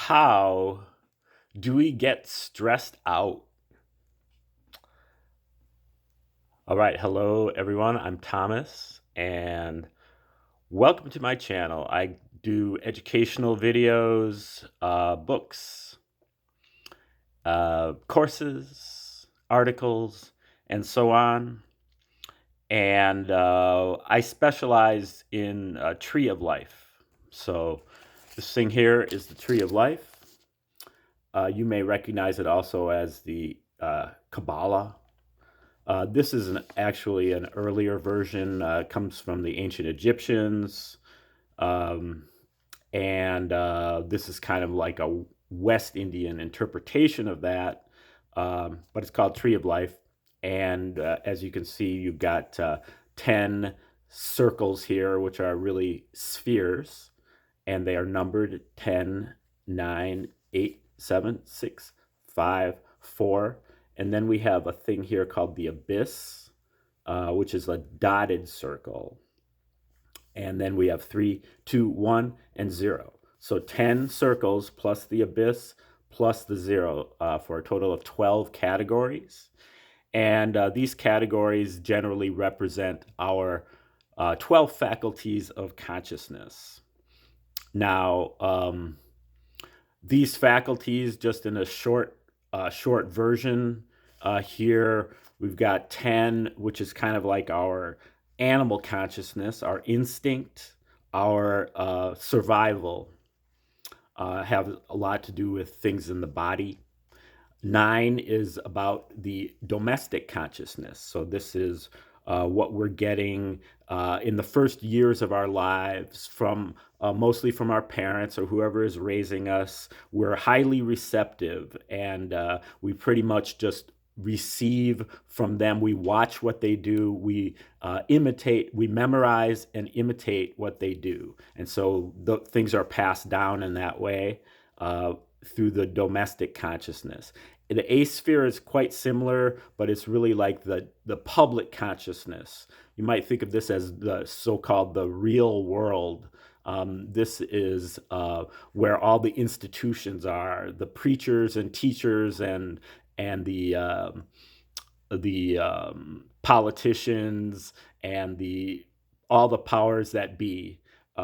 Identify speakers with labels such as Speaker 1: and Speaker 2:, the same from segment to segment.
Speaker 1: How do we get stressed out? All right, hello everyone. I'm Thomas, and welcome to my channel. I do educational videos, books, courses, articles, and so on. And I specialize in tree of life. So this thing here is the tree of life. You may recognize it also as the Kabbalah. This is actually an earlier version, comes from the ancient Egyptians. Um, and this is kind of like a West Indian interpretation of that, but it's called Tree of Life. And as you can see, you've got 10 circles here, which are really spheres, and they are numbered 10, 9, 8, 7, 6, 5, 4. And then we have a thing here called the abyss, which is a dotted circle. And then we have 3, 2, 1, and 0. So 10 circles plus the abyss plus the 0 for a total of 12 categories. And these categories generally represent our 12 faculties of consciousness. Now, these faculties, just in a short version here, we've got 10, which is kind of like our animal consciousness, our instinct, our survival, have a lot to do with things in the body. 9 is about the domestic consciousness. So this is what we're getting in the first years of our lives from mostly from our parents or whoever is raising us. We're highly receptive, and we pretty much just receive from them. We watch what they do. We imitate, we memorize and imitate what they do. And so things are passed down in that way. Through the domestic consciousness. The asphere is quite similar, but it's really like the public consciousness. You might think of this as the so-called the real world. This is where all the institutions are, the preachers and teachers and the politicians and all the powers that be.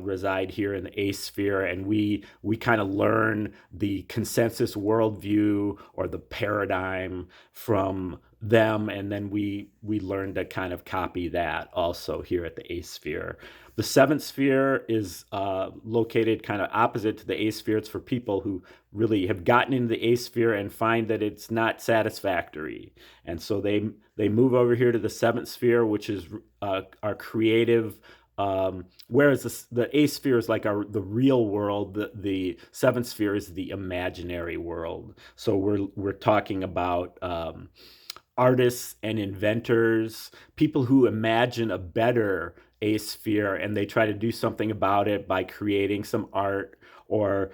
Speaker 1: Reside here in the asphere, and we kind of learn the consensus worldview or the paradigm from them, and then we learn to kind of copy that also here at the asphere. The seventh sphere is located kind of opposite to the asphere. It's for people who really have gotten into the asphere and find that it's not satisfactory, and so they move over here to the seventh sphere, which is our creative. Whereas the eighth sphere is like the real world, the seventh sphere is the imaginary world. So we're talking about artists and inventors, people who imagine a better sphere, and they try to do something about it by creating some art or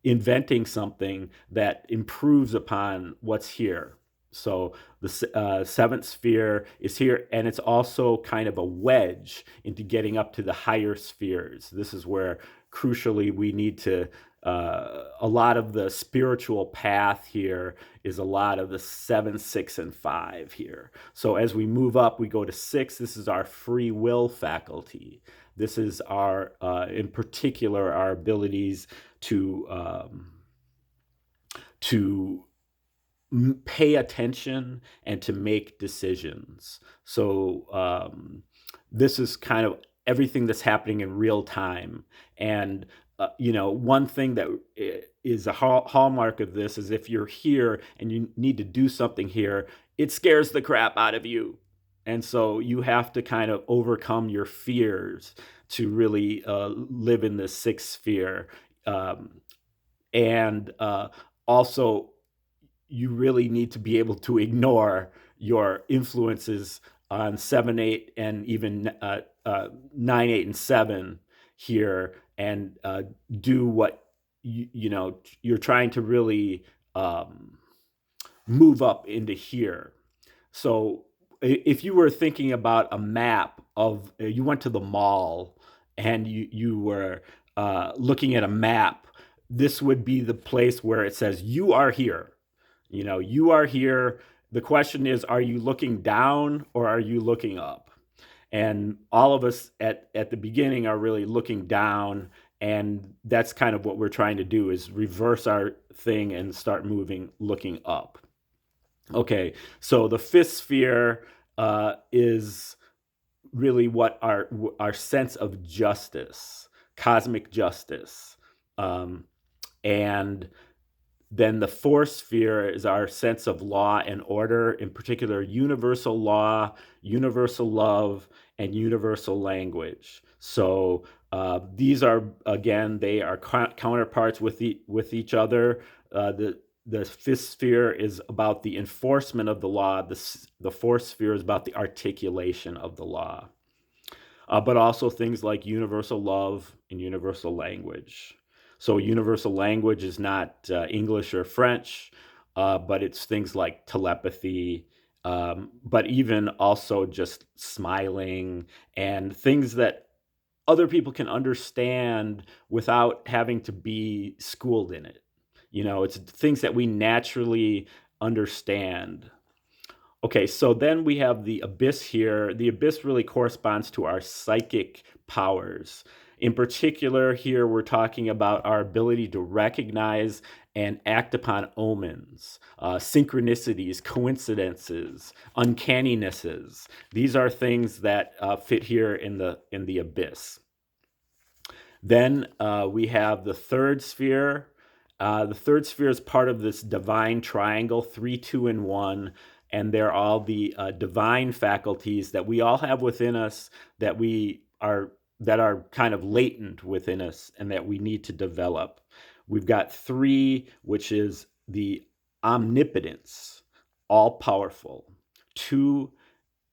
Speaker 1: inventing something that improves upon what's here. So the seventh sphere is here, and it's also kind of a wedge into getting up to the higher spheres. This is where, crucially, we need to, a lot of the spiritual path here is a lot of the 7, 6, and 5 here. So as we move up, we go to 6. This is our free will faculty. This is our, in particular, our abilities to pay attention and to make decisions. So this is kind of everything that's happening in real time. And one thing that is a hallmark of this is if you're here and you need to do something here, it scares the crap out of you. And so you have to kind of overcome your fears to really live in the sixth sphere. And also, you really need to be able to ignore your influences on 7, 8, and even 9, 8, and 7 here, and do what you're trying to really move up into here. So if you were thinking about a map of, you went to the mall and you were looking at a map, this would be the place where it says, you are here. You are here. The question is, are you looking down or are you looking up? And all of us at the beginning are really looking down. And that's kind of what we're trying to do, is reverse our thing and start moving, looking up. Okay, so the fifth sphere is really what our sense of justice, cosmic justice. And then the fourth sphere is our sense of law and order, in particular, universal law, universal love, and universal language. So these are, again, they are counterparts with each other. The fifth sphere is about the enforcement of the law. The fourth sphere is about the articulation of the law. But also things like universal love and universal language. So universal language is not English or French, but it's things like telepathy, but even also just smiling and things that other people can understand without having to be schooled in it. It's things that we naturally understand. Okay, so then we have the abyss here. The abyss really corresponds to our psychic powers. In particular, here we're talking about our ability to recognize and act upon omens, synchronicities, coincidences, uncanninesses. These are things that fit here in the abyss. Then we have the third sphere. The third sphere is part of this divine triangle, 3, 2, and 1. And they're all the divine faculties that we all have within us that are kind of latent within us and that we need to develop. We've got 3, which is the omnipotence, all powerful. 2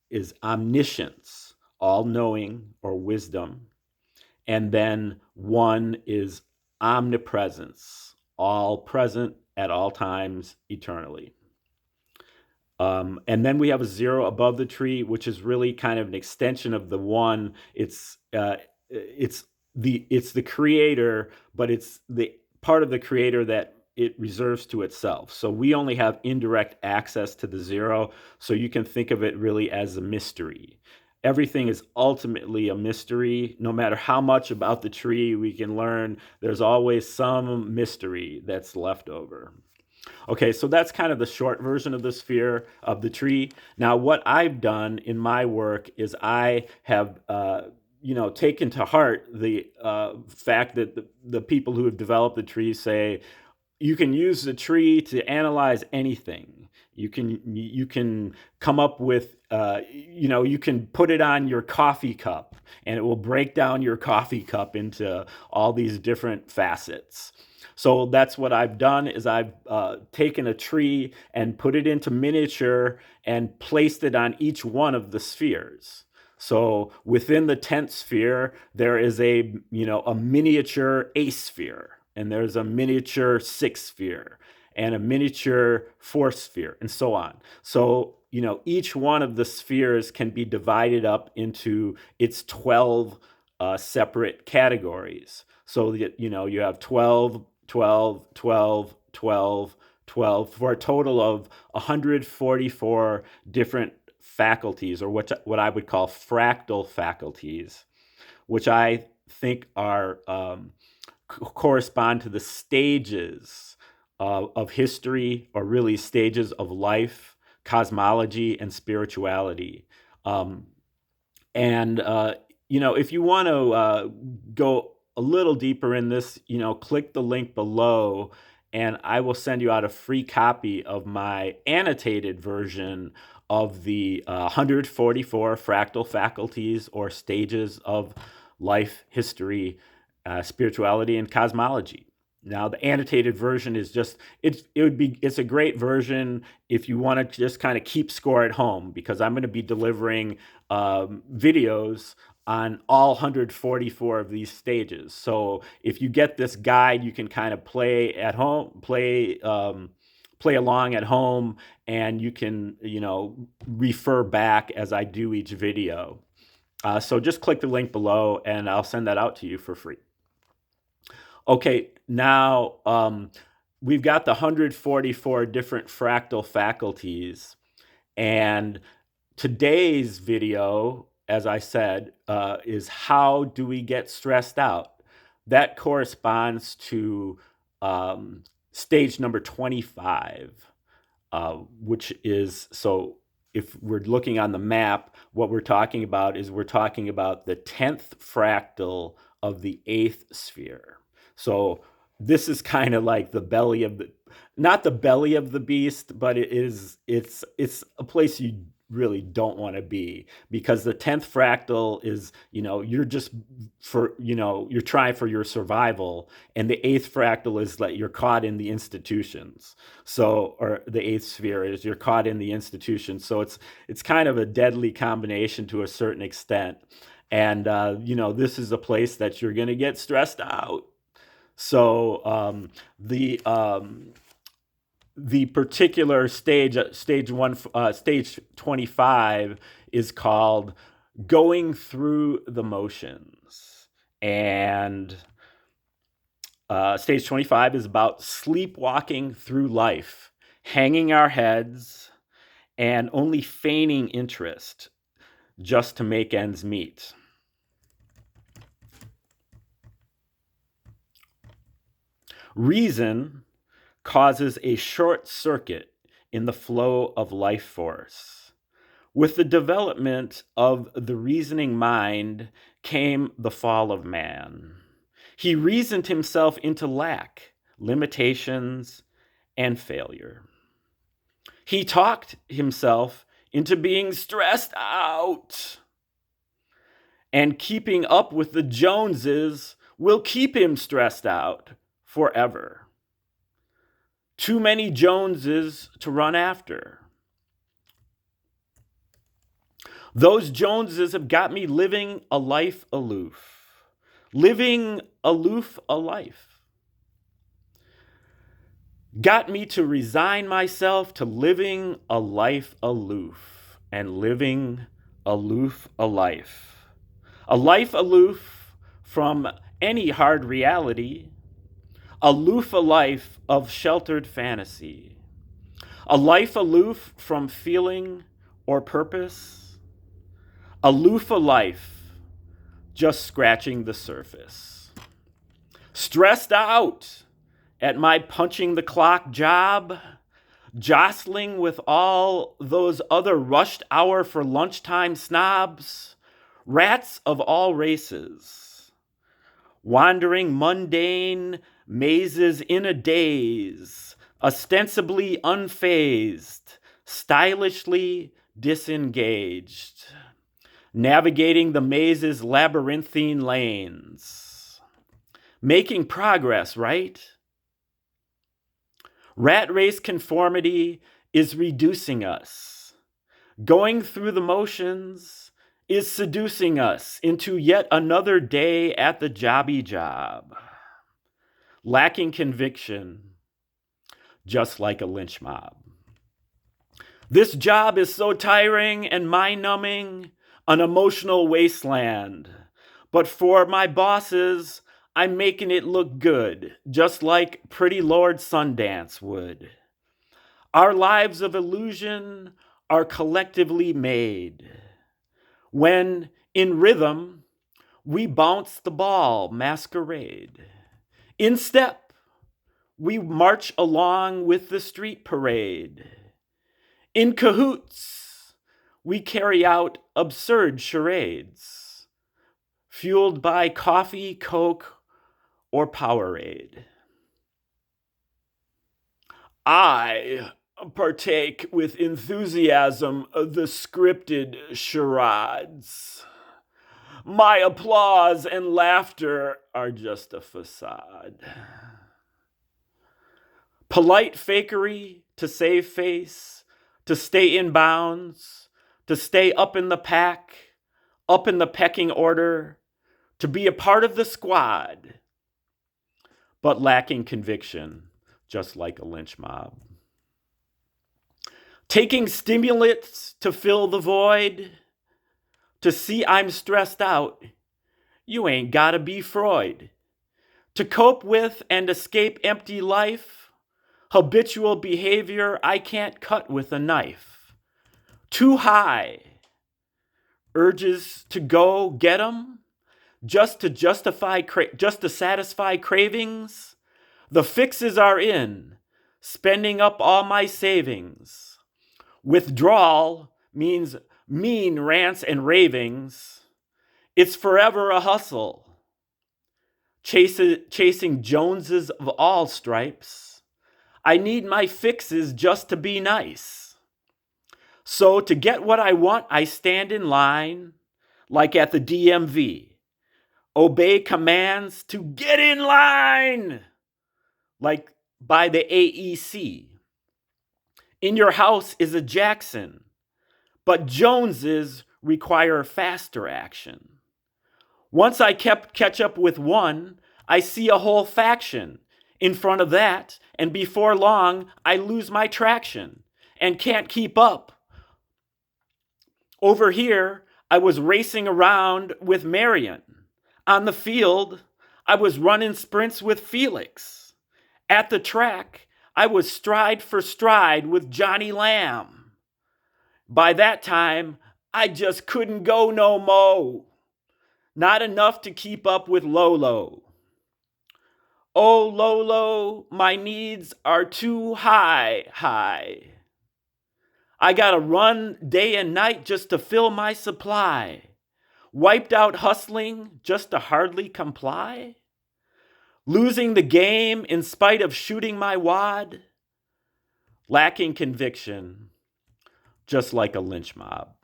Speaker 1: is omniscience, all knowing or wisdom. And then 1 is omnipresence, all present at all times, eternally. And then we have a 0 above the tree, which is really kind of an extension of the 1. It's the creator, but it's the part of the creator that it reserves to itself. So we only have indirect access to the 0. So you can think of it really as a mystery. Everything is ultimately a mystery. No matter how much about the tree we can learn, there's always some mystery that's left over. Okay, so that's kind of the short version of the sphere of the tree. Now, what I've done in my work is I have, taken to heart the fact that the people who have developed the tree say you can use the tree to analyze anything. You can come up with, you can put it on your coffee cup, and it will break down your coffee cup into all these different facets. So that's what I've done, is I've taken a tree and put it into miniature and placed it on each one of the spheres. So within the 10th sphere, there is a miniature asphere, and there's a miniature 6th sphere, and a miniature 4th sphere, and so on. So, each one of the spheres can be divided up into its 12 separate categories. So that, you have 12, 12, 12, 12, 12, for a total of 144 different faculties, or what I would call fractal faculties, which I think are correspond to the stages of history, or really stages of life, cosmology, and spirituality. If you want to go a little deeper in this, click the link below, and I will send you out a free copy of my annotated version of the 144 fractal faculties, or stages of life, history, spirituality, and cosmology. Now, the annotated version is it's a great version if you want to just kind of keep score at home, because I'm going to be delivering videos on all 144 of these stages. So if you get this guide, you can kind of play along at home, and you can, refer back as I do each video. So just click the link below, and I'll send that out to you for free. Okay, now we've got the 144 different fractal faculties, and today's video, as I said, is how do we get stressed out? That corresponds to stage number 25, which is, so if we're looking on the map, what we're talking about is we're talking about the 10th fractal of the 8th sphere. So this is kind of like the belly of the, not the belly of the beast, but it's a place you really don't want to be, because the 10th fractal is, you're just for, you're trying for your survival, and the 8th fractal is like you're caught in the institutions. So, or the 8th sphere is you're caught in the institution. So it's kind of a deadly combination to a certain extent. And this is a place that you're going to get stressed out. So the particular stage 25, is called going through the motions. And stage 25 is about sleepwalking through life, hanging our heads, and only feigning interest just to make ends meet. Reason causes a short circuit in the flow of life force. With the development of the reasoning mind came the fall of man. He reasoned himself into lack, limitations, and failure. He talked himself into being stressed out. And keeping up with the Joneses will keep him stressed out forever. Too many Joneses to run after. Those Joneses have got me living a life aloof. Living aloof a life. Got me to resign myself to living a life aloof, and living aloof a life. A life aloof from any hard reality. Aloof a life of sheltered fantasy. A life aloof from feeling or purpose. Aloof a life just scratching the surface. Stressed out at my punching the clock job, jostling with all those other rushed hour for lunchtime snobs, rats of all races, wandering mundane mazes in a daze, ostensibly unfazed, stylishly disengaged, navigating the maze's labyrinthine lanes, making progress, right? Rat race conformity is reducing us. Going through the motions is seducing us into yet another day at the jobby job. Lacking conviction, just like a lynch mob. This job is so tiring and mind-numbing, an emotional wasteland. But for my bosses, I'm making it look good, just like Pretty Lord Sundance would. Our lives of illusion are collectively made. When, in rhythm, we bounce the ball masquerade. In step, we march along with the street parade. In cahoots, we carry out absurd charades, fueled by coffee, Coke, or Powerade. I partake with enthusiasm of the scripted charades. My applause and laughter are just a facade. Polite fakery to save face, to stay in bounds, to stay up in the pack, up in the pecking order, to be a part of the squad, but lacking conviction, just like a lynch mob. Taking stimulants to fill the void, to see I'm stressed out, you ain't gotta be Freud. To cope with and escape empty life, habitual behavior I can't cut with a knife. Too high, urges to go get 'em, just to satisfy cravings. The fixes are in, spending up all my savings. Withdrawal means mean rants and ravings. It's forever a hustle. Chasing Joneses of all stripes. I need my fixes just to be nice. So to get what I want, I stand in line, like at the DMV. Obey commands to get in line, like by the AEC. In your house is a Jackson, but Joneses require faster action. Once I catch up with one, I see a whole faction in front of that, and before long, I lose my traction and can't keep up. Over here, I was racing around with Marion. On the field, I was running sprints with Felix. At the track, I was stride for stride with Johnny Lamb. By that time, I just couldn't go no mo'. Not enough to keep up with Lolo. Oh, Lolo, my needs are too high. I gotta run day and night just to fill my supply. Wiped out hustling just to hardly comply. Losing the game in spite of shooting my wad. Lacking conviction, just like a lynch mob.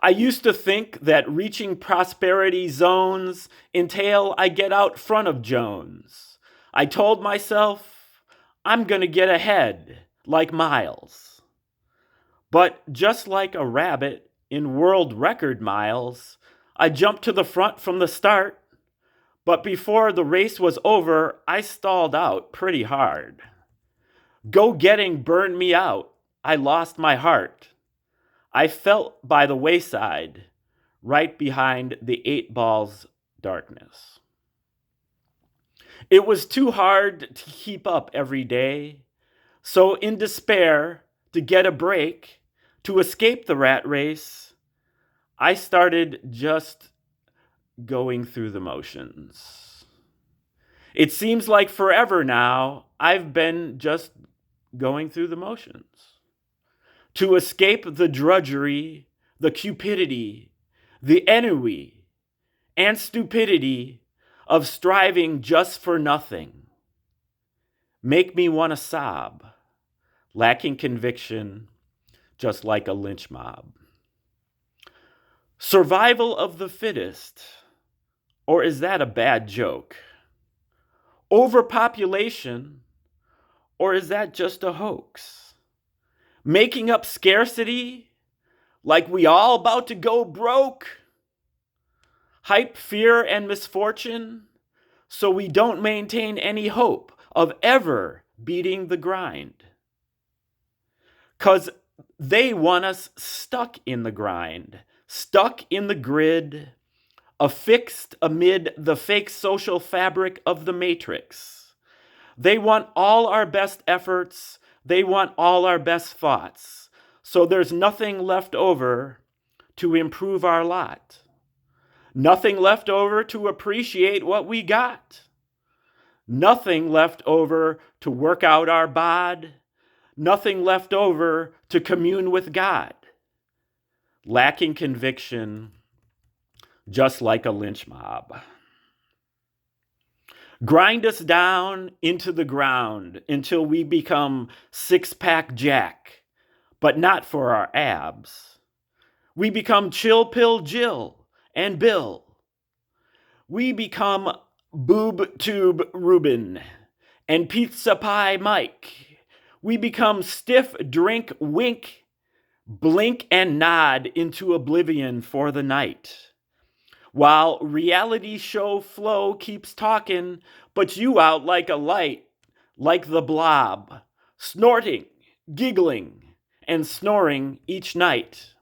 Speaker 1: I used to think that reaching prosperity zones entail I get out front of Jones. I told myself I'm gonna get ahead like Miles. But just like a rabbit in world record miles, I jumped to the front from the start. But before the race was over, I stalled out pretty hard. Go-getting burned me out. I lost my heart. I felt by the wayside, right behind the 8-ball's darkness. It was too hard to keep up every day. So in despair, to get a break, to escape the rat race, I started just going through the motions. It seems like forever now, I've been just going through the motions. To escape the drudgery, the cupidity, the ennui, and stupidity of striving just for nothing. Make me want to sob, lacking conviction, just like a lynch mob. Survival of the fittest, or is that a bad joke? Overpopulation, or is that just a hoax? Making up scarcity, like we all about to go broke? Hype fear and misfortune, so we don't maintain any hope of ever beating the grind. 'Cause they want us stuck in the grind, stuck in the grid, affixed amid the fake social fabric of the matrix. They want all our best efforts. They want all our best thoughts. So there's nothing left over to improve our lot. Nothing left over to appreciate what we got. Nothing left over to work out our bod. Nothing left over to commune with God. Lacking conviction, just like a lynch mob. Grind us down into the ground until we become six-pack Jack, but not for our abs. We become chill pill Jill and Bill. We become boob tube Reuben and pizza pie Mike. We become stiff drink wink, blink and nod into oblivion for the night. While reality show flow keeps talking, but you out like a light, like the blob, snorting, giggling, and snoring each night.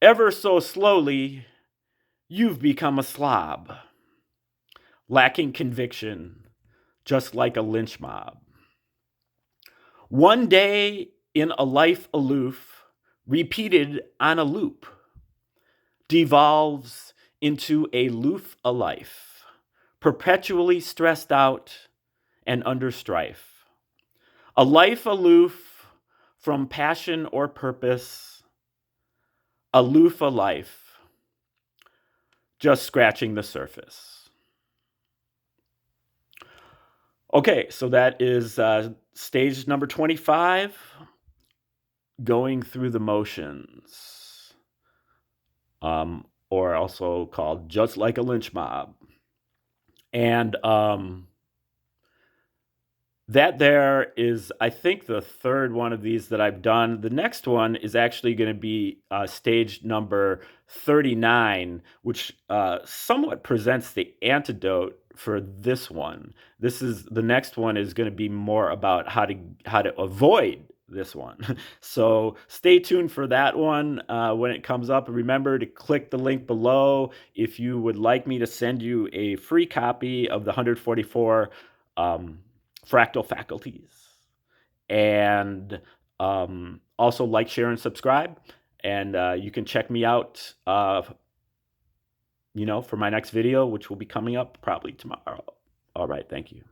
Speaker 1: Ever so slowly, you've become a slob. lacking conviction, just like a lynch mob. One day in a life aloof, repeated on a loop, devolves into a loof a life, perpetually stressed out and under strife. A life aloof from passion or purpose, aloof a life, just scratching the surface. Okay, so that is stage number 25, going through the motions, or also called just like a lynch mob. And that there is, I think, the third one of these that I've done. The next one is actually going to be stage number 39, which somewhat presents the antidote for this one. The next one is going to be more about how to avoid this one. So stay tuned for that one when it comes up. Remember to click the link below if you would like me to send you a free copy of the 144 fractal faculties. And also like, share, and subscribe. And you can check me out, for my next video, which will be coming up probably tomorrow. All right, thank you.